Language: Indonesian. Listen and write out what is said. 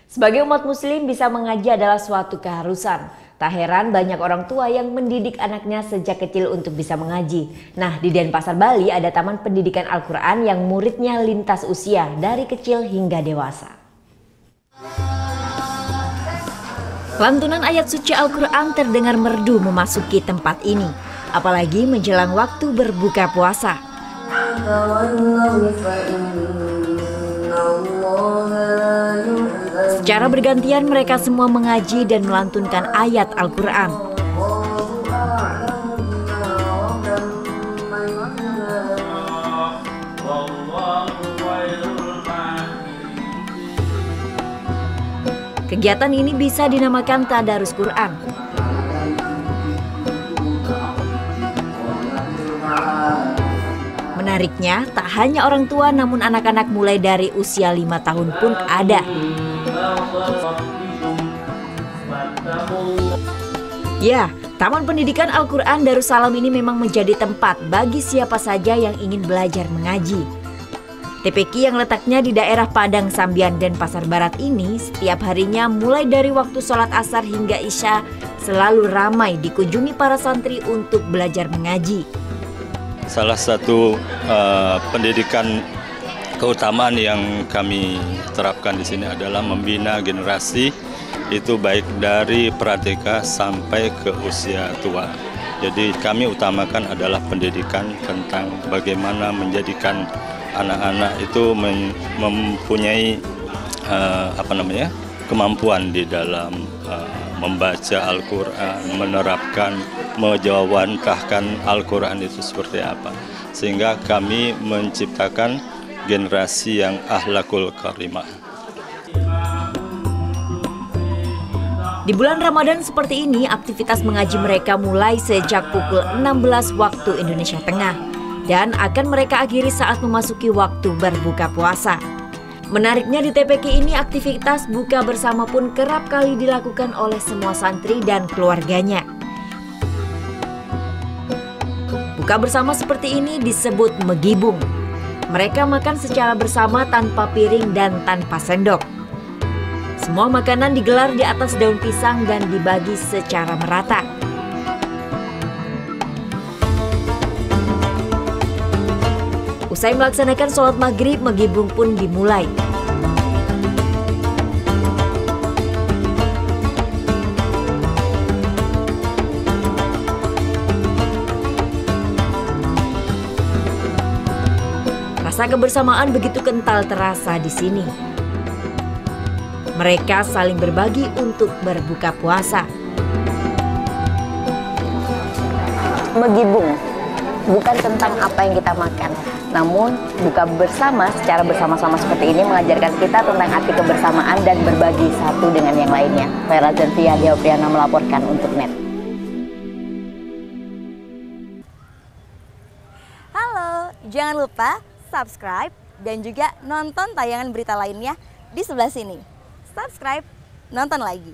Sebagai umat muslim, bisa mengaji adalah suatu keharusan. Tak heran banyak orang tua yang mendidik anaknya sejak kecil untuk bisa mengaji. Nah, di Denpasar, Bali ada Taman Pendidikan Al-Quran yang muridnya lintas usia dari kecil hingga dewasa. Lantunan ayat suci Al-Quran terdengar merdu memasuki tempat ini, apalagi menjelang waktu berbuka puasa. Secara bergantian mereka semua mengaji dan melantunkan ayat Al-Quran. Kegiatan ini bisa dinamakan Tadarus Quran. Menariknya, tak hanya orang tua namun anak-anak mulai dari usia 5 tahun pun ada. Ya, Taman Pendidikan Al-Quran Darussalam ini memang menjadi tempat bagi siapa saja yang ingin belajar mengaji. TPQ yang letaknya di daerah Padang Sambian Denpasar Barat ini setiap harinya mulai dari waktu sholat asar hingga isya selalu ramai dikunjungi para santri untuk belajar mengaji. Salah satu pendidikan keutamaan yang kami terapkan di sini adalah membina generasi itu baik dari pratika sampai ke usia tua. Jadi kami utamakan adalah pendidikan tentang bagaimana menjadikan anak-anak itu mempunyai kemampuan di dalam membaca Al-Quran, menerapkan, menjawantahkan Al-Quran itu seperti apa. Sehingga kami menciptakan generasi yang akhlakul karimah. Di bulan Ramadan seperti ini, aktivitas mengaji mereka mulai sejak pukul 16 waktu Indonesia Tengah dan akan mereka akhiri saat memasuki waktu berbuka puasa. Menariknya di TPQ ini aktivitas buka bersama pun kerap kali dilakukan oleh semua santri dan keluarganya. Buka bersama seperti ini disebut megibung. Mereka makan secara bersama tanpa piring dan tanpa sendok. Semua makanan digelar di atas daun pisang dan dibagi secara merata. Usai melaksanakan sholat maghrib, megibung pun dimulai. Rasa kebersamaan begitu kental terasa di sini. Mereka saling berbagi untuk berbuka puasa. Megibung bukan tentang apa yang kita makan, namun buka bersama secara bersama-sama seperti ini mengajarkan kita tentang arti kebersamaan dan berbagi satu dengan yang lainnya. Vera Zantia Diapriana melaporkan untuk NET. Halo, jangan lupa subscribe dan juga nonton tayangan berita lainnya di sebelah sini. Subscribe, nonton lagi.